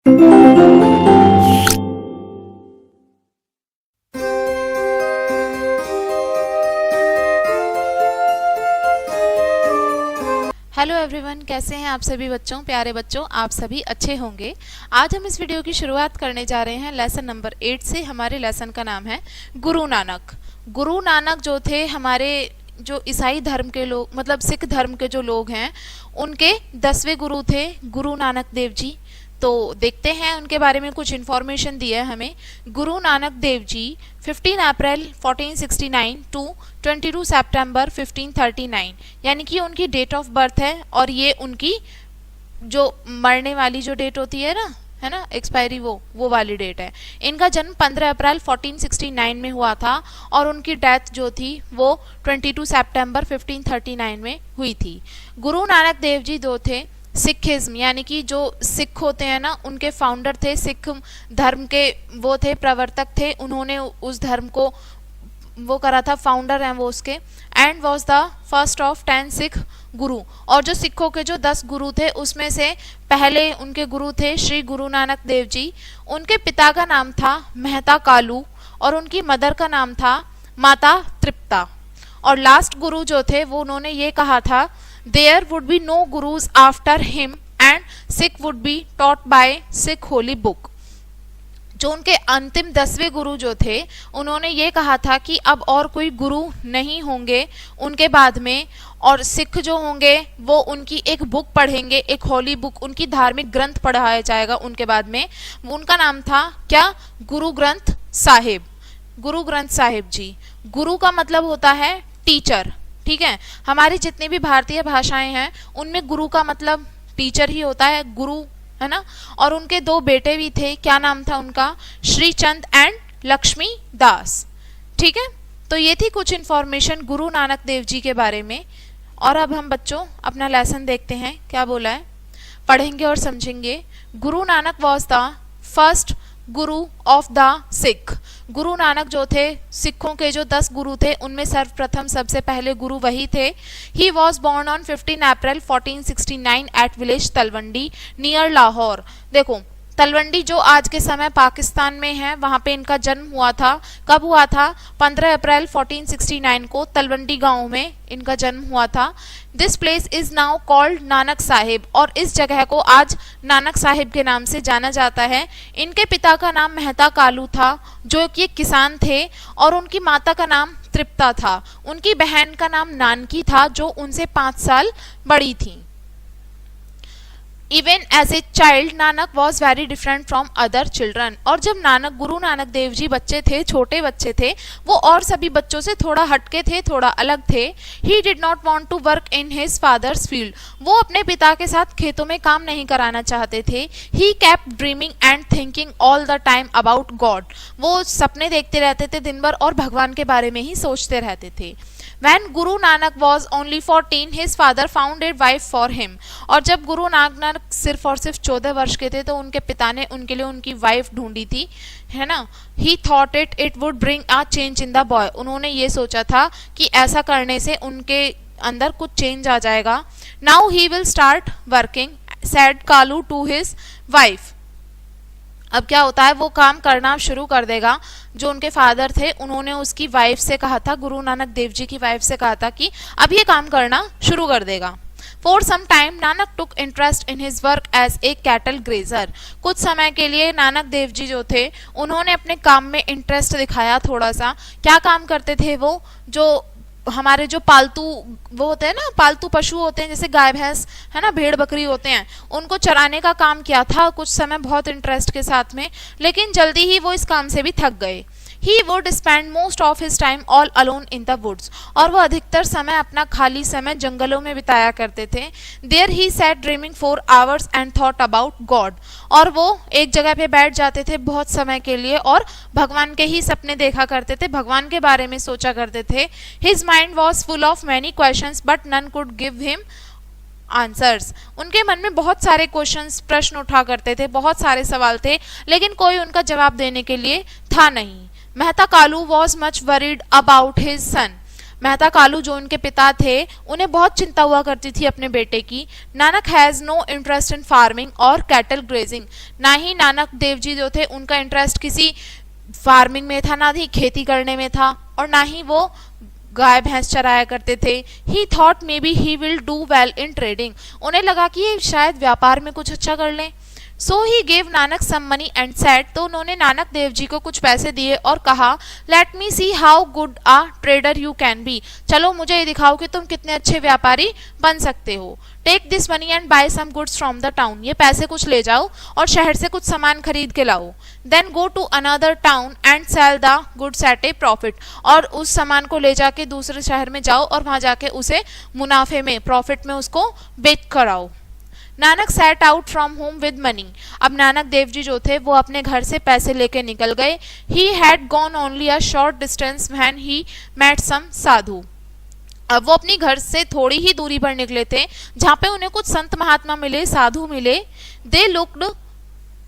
Hello everyone, कैसे हैं आप सभी बच्चों, प्यारे बच्चों। आप सभी अच्छे होंगे। आज हम इस वीडियो की शुरुआत करने जा रहे हैं लेसन नंबर 8 से। हमारे लेसन का नाम है गुरु नानक। गुरु नानक जो थे हमारे जो ईसाई धर्म के लोग, मतलब सिख धर्म के जो लोग हैं, उनके 10वें गुरु थे गुरु नानक देव जी। तो देखते हैं उनके बारे में कुछ इन्फॉर्मेशन दिया है हमें। गुरु नानक देव जी 15 अप्रैल 1469 टू 22 सितंबर 1539, यानी कि उनकी डेट ऑफ बर्थ है। और ये उनकी जो मरने वाली जो डेट होती है ना, एक्सपायरी, वो वाली डेट है। इनका जन्म 15 अप्रैल 1469 में हुआ था और उनकी डेथ जो थी वो 22 सितंबर 1539 में हुई थी। गुरु नानक देव जी दो थे सिखिज्म, यानी कि जो सिख होते हैं ना, उनके फाउंडर थे। सिख धर्म के वो थे, प्रवर्तक थे। उन्होंने उस धर्म को वो करा था, फाउंडर हैं वो उसके। And was the first of 10 Sikh गुरु। और जो सिखों के जो 10 गुरु थे उसमें से पहले उनके गुरु थे श्री गुरु नानक देव जी। उनके पिता का नाम था मेहता कालू और उनकी मदर का नाम था माता तृप्ता। और लास्ट गुरु जो थे वो उन्होंने ये कहा था, there would be no gurus after him and Sikh would be taught by Sikh holy book. जो उनके अंतिम 10वें गुरु जो थे उन्होंने ये कहा था कि अब और कोई गुरु नहीं होंगे उनके बाद में, और सिख जो होंगे वो उनकी एक बुक पढ़ेंगे, एक होली बुक, उनकी धार्मिक ग्रंथ पढ़ाया जाएगा उनके बाद में। उनका नाम था क्या? गुरु ग्रंथ साहिब। गुरु ग्रंथ साहिब जी। गुरु का मतलब होता है टीचर, ठीक है। हमारी जितनी भी भारतीय भाषाएं हैं उनमें गुरु का मतलब टीचर ही होता है, गुरु, है ना। और उनके 2 बेटे भी थे। क्या नाम था उनका? श्री चंद एंड लक्ष्मी दास, ठीक है। तो ये थी कुछ इन्फॉर्मेशन गुरु नानक देव जी के बारे में। और अब हम बच्चों अपना लेसन देखते हैं क्या बोला है, पढ़ेंगे और समझेंगे। Guru Nanak was the first Guru of the Sikh. Guru Nanak जो थे सिखों के जो 10 गुरु थे उनमें सर्वप्रथम सबसे पहले गुरु वही थे। He was born on 15 April 1469 at village Talwandi near Lahore. देखो, तलवंडी जो आज के समय पाकिस्तान में है, वहां पे इनका जन्म हुआ था। कब हुआ था? 15 अप्रैल 1469 को तलवंडी गांव में इनका जन्म हुआ था। This place is now called Nanak Sahib, और इस जगह को आज नानक साहिब के नाम से जाना जाता है। इनके पिता का नाम मेहता कालू था जो कि एक किसान थे, और उनकी माता का नाम तृप्ता था। उनकी बहन का नाम नानकी था जो उनसे 5 साल बड़ी थी। Even as a child Nanak was very different from other children. और जब गुरु नानक देव जी बच्चे थे, छोटे बच्चे थे, वो और सभी बच्चों से थोड़ा हटके थे, थोड़ा अलग थे। He did not want to work in his father's field. वो अपने पिता के साथ खेतों में काम नहीं कराना चाहते थे। He kept dreaming and thinking all the time about God. वो सपने देखते रहते थे दिन भर और भगवान के बारे में ही सोचते रहते थे। When Guru Nanak was only 14, his father found a wife for him. और जब गुरु नानक सिर्फ और सिर्फ 14 वर्ष के थे तो उनके पिता ने उनके लिए उनकी वाइफ ढूंढी थी, है ना। He thought it would bring a change in the boy. उन्होंने ये सोचा था कि ऐसा करने से उनके अंदर कुछ चेंज आ जाएगा। Now he will start working, said Kalu to his wife. अब क्या होता है, वो काम करना शुरू कर देगा। जो उनके फादर थे उन्होंने उसकी वाइफ से कहा था, गुरु नानक देव जी की वाइफ से कहा था कि अब ये काम करना शुरू कर देगा। For some time Nanak took interest in his work as a cattle grazer. कुछ समय के लिए नानक देव जी जो थे उन्होंने अपने काम में इंटरेस्ट दिखाया थोड़ा सा। क्या काम करते थे वो? जो हमारे जो पालतू वो होते हैं ना, पालतू पशु होते हैं, जैसे गाय भैंस, है ना, भेड़ बकरी होते हैं, उनको चराने का काम किया था कुछ समय बहुत इंटरेस्ट के साथ में। लेकिन जल्दी ही वो इस काम से भी थक गए। He would spend most of his time all alone in the woods. और वो अधिकतर समय अपना खाली समय जंगलों में बिताया करते थे। There he sat dreaming for hours and thought about God. और वो एक जगह पे बैठ जाते थे बहुत समय के लिए और भगवान के ही सपने देखा करते थे, भगवान के बारे में सोचा करते थे। His mind was full of many questions but none could give him answers. उनके मन में बहुत सारे क्वेश्चंस, प्रश्न उठा करते थे, बहुत सारे सवाल थे, लेकिन कोई उनका जवाब देने के लिए था नहीं। Mehta Kalu was much worried about his son. Mehta Kalu जो उनके पिता थे, उन्हें बहुत चिंता हुआ करती थी अपने बेटे की। Nanak has no interest in farming और कैटल ग्रेजिंग, ना ही नानक देव जी जो थे उनका इंटरेस्ट किसी फार्मिंग में था, ना ही खेती करने में था, और ना ही वो गाय भैंस चराया करते थे। ही thought may be he will do well in trading, उन्हें लगा कि ये शायद व्यापार में कुछ अच्छा कर लें। So he gave Nanak some money and said, तो उन्होंने नानक देव जी को कुछ पैसे दिए और कहा, let me see how good a trader you can be, चलो मुझे ये दिखाओ कि तुम कितने अच्छे व्यापारी बन सकते हो। Take this money and buy some goods from the town, ये पैसे कुछ ले जाओ और शहर से कुछ सामान खरीद के लाओ। Then go to another town and sell the goods at a profit, और उस सामान को ले जाके दूसरे शहर में जाओ और वहां जाके उसे मुनाफे में, प्रॉफिट में उसको बेच कर आओ। Nanak set out from home with money, अब नानक देव जी जो थे वो अपने घर से पैसे लेके निकल गए। He had gone only a short distance when he met some sadhu, अब वो अपनी घर से थोड़ी ही दूरी पर निकले थे जहां पे उन्हें कुछ संत महात्मा मिले, साधु मिले। They looked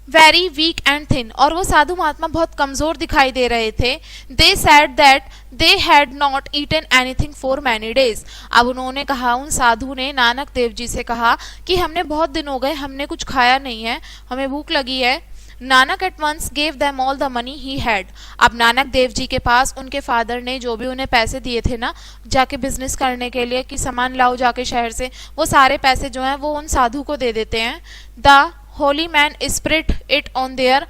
very weak and thin, और वो साधु महात्मा बहुत कमजोर दिखाई दे रहे थे। They said that they had not eaten anything for many days, अब उन्होंने कहा, उन साधु ने नानक देव जी से कहा कि हमने बहुत दिन हो गए, हमने कुछ खाया नहीं है, हमें भूख लगी है। Nanak at once gave them all the money he had, अब नानक देव जी के पास उनके फादर ने जो भी उन्हें पैसे दिए थे ना जाके बिजनेस करने के लिए कि सामान लाओ जाके शहर से, वो सारे पैसे जो हैं वो उन साधु को दे देते हैं। The Holi man spirit it on their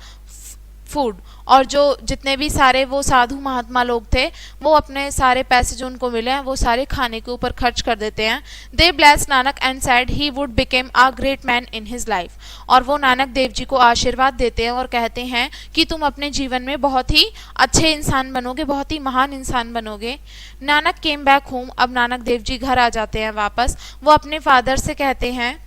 food, और जो जितने भी सारे वो साधु महात्मा लोग थे वो अपने सारे पैसे जो उनको मिले हैं वो सारे खाने के ऊपर खर्च कर देते हैं। They bless Nanak and said he would become a great man in his life, और वो नानक देव जी को आशीर्वाद देते हैं और कहते हैं कि तुम अपने जीवन में बहुत ही अच्छे इंसान बनोगे, बहुत ही महान इंसान बनोगे। नानक केम बैक होम, अब नानक देव जी घर आ जाते हैं वापस। वो अपने फादर से कहते हैं,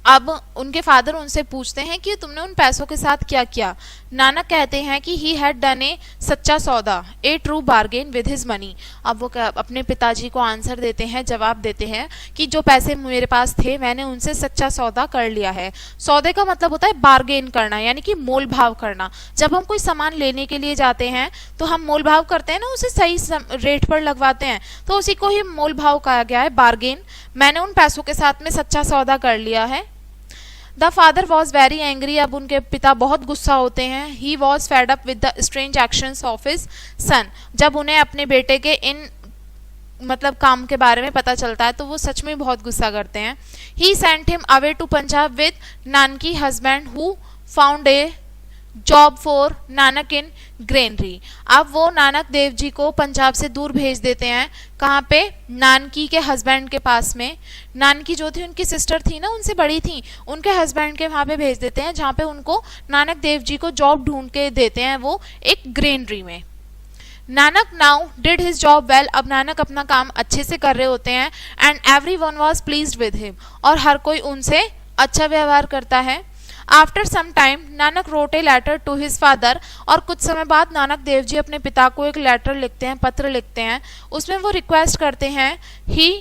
अब उनके फादर उनसे पूछते हैं कि तुमने उन पैसों के साथ क्या किया। नानक कहते हैं कि he had done a Sacha Sauda, a true bargain with his money, अब वो अपने पिताजी को आंसर देते हैं, जवाब देते हैं कि जो पैसे मेरे पास थे मैंने उनसे सच्चा सौदा कर लिया है। सौदे का मतलब होता है बार्गेन करना, यानी कि मोल भाव करना। जब हम कोई सामान लेने के लिए जाते हैं तो हम मोल भाव करते हैं ना, उसे सही रेट पर लगवाते हैं, तो उसी को ही मोल भाव कहा गया है, बार्गेन। मैंने उन पैसों के साथ में सच्चा सौदा कर लिया है। The father was very angry, अब उनके पिता बहुत गुस्सा होते हैं। He was fed up with the strange actions of his son, जब उन्हें अपने बेटे के इन मतलब काम के बारे में पता चलता है तो वो सच में बहुत गुस्सा करते हैं। He sent him away to Punjab with Nanaki husband who found a job for Nanak in granary, अब वो नानक देव जी को पंजाब से दूर भेज देते हैं। कहाँ पे? नानकी के हस्बैंड के पास में। नानकी जो थी उनकी सिस्टर थी ना, उनसे बड़ी थी, उनके हस्बैंड के वहाँ पे भेज देते हैं जहाँ पे उनको नानक देव जी को जॉब ढूंढ के देते हैं, वो एक ग्रेनरी में। Nanak now did his job well, अब नानक अपना काम अच्छे से कर रहे होते हैं। And everyone was pleased with him, और हर कोई उनसे अच्छा व्यवहार करता है। After some time Nanak wrote a letter to his father, और कुछ समय बाद नानक देव जी अपने पिता को एक लेटर लिखते हैं, पत्र लिखते हैं। उसमें वो रिक्वेस्ट करते हैं, he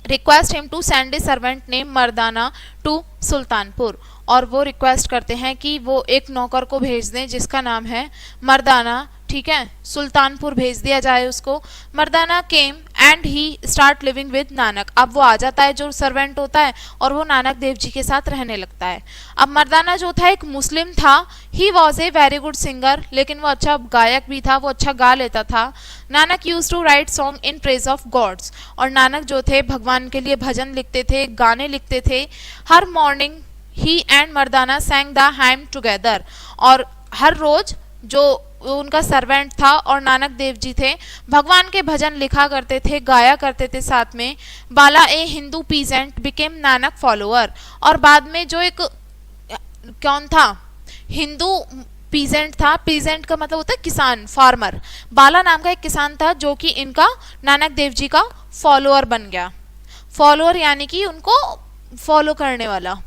request him to send a servant name Mardana to Sultanpur, और वो रिक्वेस्ट करते हैं कि वो एक नौकर को भेज दें जिसका नाम है मर्दाना, ठीक है, सुल्तानपुर भेज दिया जाए उसको। Mardana came and he start living with Nanak, अब वो आ जाता है जो सर्वेंट होता है और वो नानक देव जी के साथ रहने लगता है। अब मर्दाना जो था एक मुस्लिम था। He was a very good singer, लेकिन वो अच्छा गायक भी था, वो अच्छा गा लेता था। Nanak use to write song in praise of gods, और नानक जो थे भगवान के लिए भजन लिखते थे, गाने लिखते थे। हर morning he and Mardana sang the hymn together, और हर रोज जो उनका सर्वेंट था और नानक देव जी थे भगवान के भजन लिखा करते थे, गाया करते थे साथ में। Bala a Hindu peasant became Nanak follower, और बाद में जो एक कौन था, हिंदू पीजेंट था, पीजेंट का मतलब होता है किसान, फार्मर। बाला नाम का एक किसान था जो कि इनका नानक देव जी का फॉलोअर बन गया। फॉलोअर यानी कि उनको फॉलो करने वाला।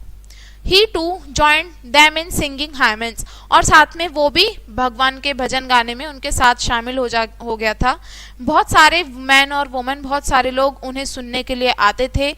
He too joined them in singing hymns, और साथ में वो भी भगवान के भजन गाने में उनके साथ शामिल हो गया था। बहुत सारे मैन और वुमेन, बहुत सारे लोग उन्हें सुनने के लिए आते थे।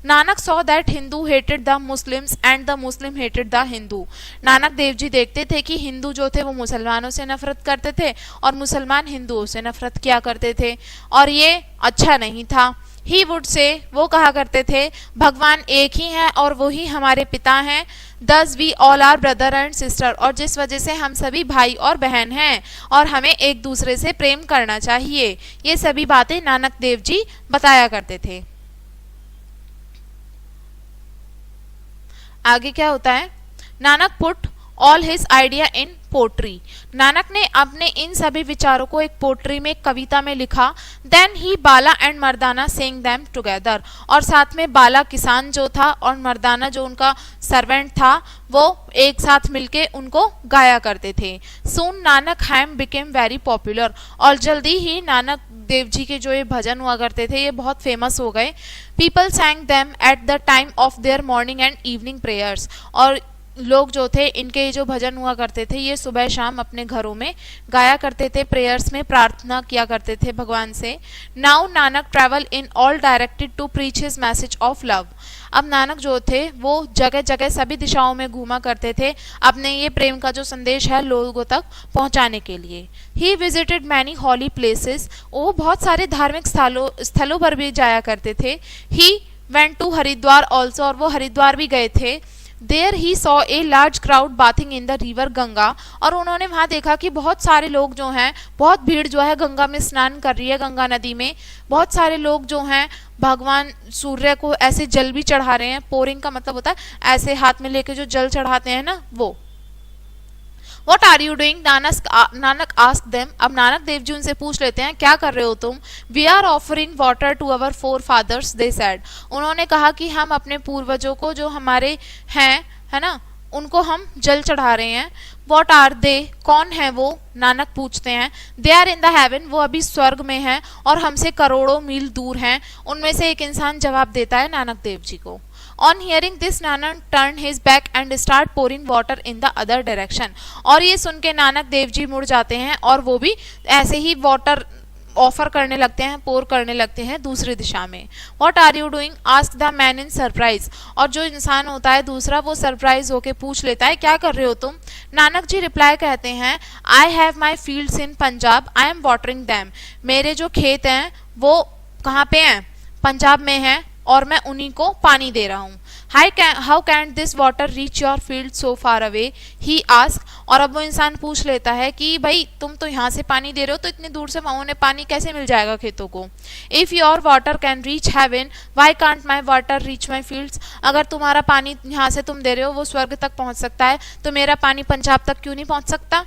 Nanak saw that Hindu hated the muslims and the muslim hated the Hindu. Nanak Dev ji देखते थे कि हिंदू जो थे वो मुसलमानों से नफरत करते थे और मुसलमान हिंदुओं से नफरत किया करते थे, और ये अच्छा नहीं था। ही वुड से, वो कहा करते थे, भगवान एक ही है और वो ही हमारे पिता हैं। Thus we all are brother and sister, और जिस वजह से हम सभी भाई और बहन हैं और हमें एक दूसरे से प्रेम करना चाहिए। ये सभी बातें नानक देव जी बताया करते थे। आगे क्या होता है, Nanak put all his idea in poetry. Nanak ने अपने इन सभी विचारों को एक पोट्री में, कविता में लिखा। Then he Bala and Mardana saying them together, और साथ में बाला किसान जो था और मर्दाना जो उनका सर्वेंट था वो एक साथ मिलके उनको गाया करते थे। सून नानक हैम बिकेम वेरी पॉपुलर, और जल्दी ही नानक देव जी के जो ये भजन हुआ करते थे ये बहुत फेमस हो गए। People सैंग them at the time of their morning and evening prayers, और लोग जो थे इनके जो भजन हुआ करते थे ये सुबह शाम अपने घरों में गाया करते थे, प्रेयर्स में प्रार्थना किया करते थे भगवान से। Now Nanak travel in all directed to preach his message of love. अब नानक जो थे वो जगह जगह सभी दिशाओं में घूमा करते थे अपने ये प्रेम का जो संदेश है लोगों तक पहुंचाने के लिए। He visited many holy places, वो बहुत सारे धार्मिक स्थलों पर भी जाया करते थे। He went to Haridwar also, और वो हरिद्वार भी गए थे। There he saw a large crowd bathing in the river Ganga, और उन्होंने वहां देखा कि बहुत सारे लोग जो हैं, बहुत भीड़ जो है गंगा में स्नान कर रही है, गंगा नदी में बहुत सारे लोग जो हैं भगवान सूर्य को ऐसे जल भी चढ़ा रहे हैं। पोरिंग का मतलब होता है ऐसे हाथ में लेके जो जल चढ़ाते हैं ना वो। What are you doing? Nanak asked them. अब नानक देव जी उनसे पूछ लेते हैं क्या कर रहे हो तुम? We are offering water to our forefathers, they said. उन्होंने कहा कि हम अपने पूर्वजों को जो हमारे हैं, है ना, उनको हम जल चढ़ा रहे हैं। What are they? कौन है वो? नानक पूछते हैं। They are in the heaven. वो अभी स्वर्ग में हैं और हमसे करोड़ों मील दूर हैं। उनमें से एक इंसान जवाब देता है नानक देव जी को। On hearing this, Nanak turned his back and start pouring water in the other direction. और ये सुन के नानक देव जी मुड़ जाते हैं और वो भी ऐसे ही वाटर ऑफर करने लगते हैं, पोर करने लगते हैं दूसरी दिशा में। What are you doing? asked the man in surprise. और जो इंसान होता है दूसरा वो सरप्राइज होके पूछ लेता है क्या कर रहे हो तुम? नानक जी रिप्लाई कहते हैं I have my fields in Punjab. I am watering them. मेरे जो खेत हैं वो कहाँ पे हैं? पंजाब में हैं और मैं उन्हीं को पानी दे रहा हूँ। How can this water reach your field so far away? He ask, और अब वो इंसान पूछ लेता है कि भाई तुम तो यहाँ से पानी दे रहे हो तो इतनी दूर से उन्हें पानी कैसे मिल जाएगा खेतों को? If your water can reach heaven why can't my water reach my fields? अगर तुम्हारा पानी यहाँ से तुम दे रहे हो वो स्वर्ग तक पहुँच सकता है तो मेरा पानी पंजाब तक क्यों नहीं पहुँच सकता?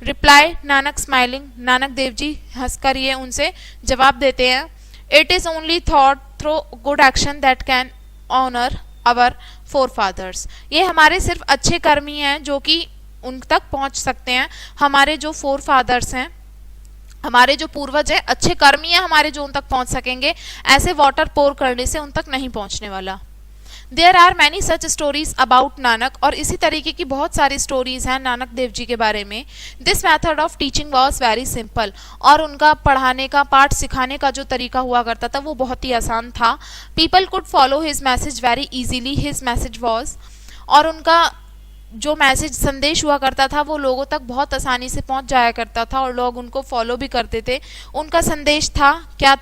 रिप्लाई नानक स्माइलिंग, नानक देव जी हंसकर ये उनसे जवाब देते हैं। It is only thought through good action that can honour our forefathers. ये हमारे सिर्फ अच्छे कर्म ही हैं जो कि उन तक पहुंच सकते हैं। हमारे जो फोरफादर्स हैं, हमारे जो पूर्वज हैं, अच्छे कर्म ही हैं हमारे जो उन तक पहुंच सकेंगे। ऐसे वाटर पोर करने से उन तक नहीं पहुंचने वाला। There are many such stories about Nanak, और इसी तरीके की बहुत सारी स्टोरीज हैं नानक देव जी के बारे में। This method of teaching was very simple, और उनका पढ़ाने का, पाठ सिखाने का जो तरीका हुआ करता था वो बहुत ही आसान था। People could follow his message very easily, his message was, और उनका जो मैसेज संदेश हुआ करता था वो लोगों तक बहुत आसानी से पहुंच जाया करता था और लोग उनको फॉलो भी करते थे। उनका संदेश था, क्या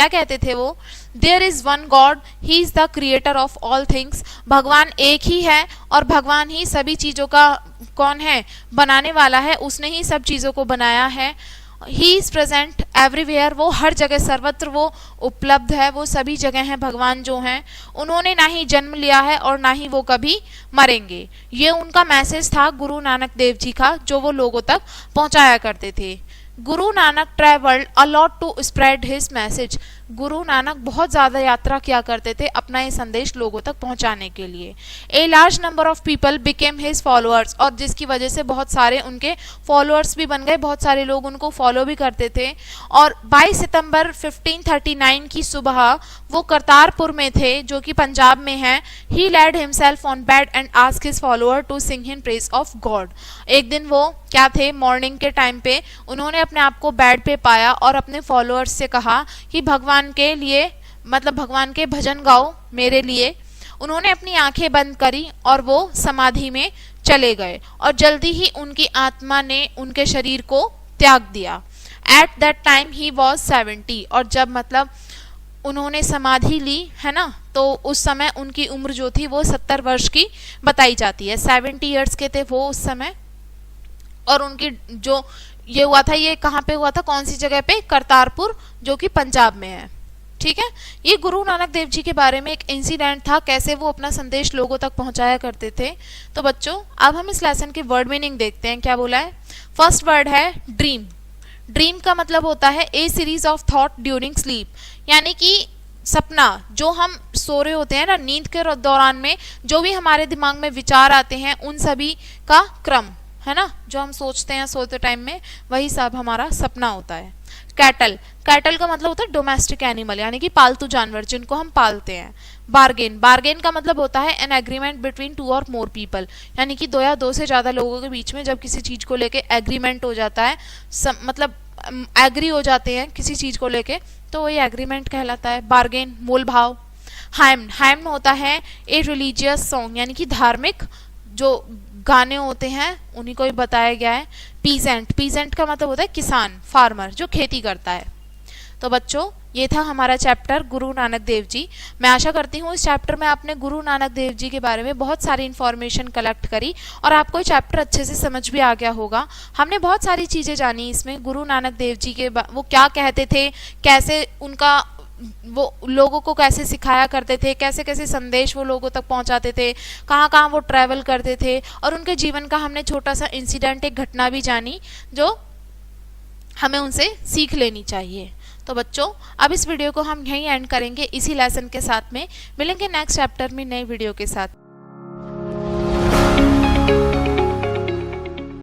कहते थे वो? There is one God, he is the creator of all things. भगवान एक ही है और भगवान ही सभी चीज़ों का कौन है? बनाने वाला है, उसने ही सब चीज़ों को बनाया है। ही इज प्रेजेंट एवरीवेयर, वो हर जगह, सर्वत्र वो उपलब्ध है, वो सभी जगह हैं भगवान जो हैं। उन्होंने ना ही जन्म लिया है और ना ही वो कभी मरेंगे। ये उनका मैसेज था गुरु नानक देव जी का जो वो लोगों तक पहुंचाया करते थे। Guru Nanak travelled a lot to spread his message. Guru Nanak बहुत ज़्यादा यात्रा किया करते थे अपना ये संदेश लोगों तक पहुंचाने के लिए। A large number of people became his followers, और जिसकी वजह से बहुत सारे उनके फॉलोअर्स भी बन गए, बहुत सारे लोग उनको फॉलो भी करते थे। और 22 सितंबर 1539 की सुबह वो करतारपुर में थे जो कि पंजाब में है। He laid himself on bed and ask his follower to sing in praise of God. एक दिन वो क्या थे, मॉर्निंग के टाइम पे उन्होंने अपने आप को बेड पे पाया और अपने फॉलोअर्स से कहा कि भगवान के लिए मतलब भगवान के भजन गाओ मेरे लिए। उन्होंने अपनी आंखें बंद करी और वो समाधि में चले गए और जल्दी ही उनकी आत्मा ने उनके शरीर को त्याग दिया। At that time he was 70, और जब मतलब उन्होंने समाधि ली है ना, तो उस समय उनकी उम्र जो थी वो 70 वर्ष की बताई जाती है। 70 ईयर्स के थे वो उस समय। और उनकी जो ये हुआ था, ये कहाँ पे हुआ था, कौन सी जगह पे, करतारपुर, जो कि पंजाब में है। ठीक है, ये गुरु नानक देव जी के बारे में एक इंसिडेंट था, कैसे वो अपना संदेश लोगों तक पहुंचाया करते थे। तो बच्चों अब हम इस लेसन की वर्ड मीनिंग देखते हैं, क्या बोला है। फर्स्ट वर्ड है ड्रीम। ड्रीम का मतलब होता है a series of thought during sleep, यानी कि सपना। जो हम सो रहे होते हैं ना, नींद के दौरान में जो भी हमारे दिमाग में विचार आते हैं उन सभी का क्रम है ना, जो हम सोचते हैं सोते टाइम में, वही सब हमारा सपना होता है। कैटल, कैटल का मतलब होता है डोमेस्टिक एनिमल, यानी कि पालतू जानवर जिनको हम पालते हैं। बार्गेन, बार्गेन का मतलब होता है एन एग्रीमेंट बिटवीन 2 और मोर पीपल, यानी कि 2 या 2 से ज्यादा लोगों के बीच में जब किसी चीज को लेके एग्रीमेंट हो जाता है, मतलब एग्री हो जाते हैं किसी चीज को लेके, तो वही एग्रीमेंट कहलाता है। बार्गेन मोल भाव। हाइम, हाइम होता है ए रिलीजियस सॉन्ग, यानी कि धार्मिक जो गाने होते हैं उन्हीं को ही बताया गया है। पीजेंट, पीजेंट का मतलब होता है किसान, फार्मर, जो खेती करता है। तो बच्चों ये था हमारा चैप्टर गुरु नानक देव जी। मैं आशा करती हूँ इस चैप्टर में आपने गुरु नानक देव जी के बारे में बहुत सारी इन्फॉर्मेशन कलेक्ट करी और आपको ये चैप्टर अच्छे से समझ भी आ गया होगा। हमने बहुत सारी चीजें जानी इसमें, गुरु नानक देव जी के वो क्या कहते थे, कैसे उनका वो लोगों को कैसे सिखाया करते थे, कैसे कैसे संदेश वो लोगों तक पहुंचाते थे, कहाँ कहाँ वो ट्रैवल करते थे, और उनके जीवन का हमने छोटा सा इंसिडेंट, एक घटना भी जानी जो हमें उनसे सीख लेनी चाहिए। तो बच्चों अब इस वीडियो को हम यहीं एंड करेंगे इसी लेसन के साथ में। मिलेंगे नेक्स्ट चैप्टर में नई वीडियो के साथ।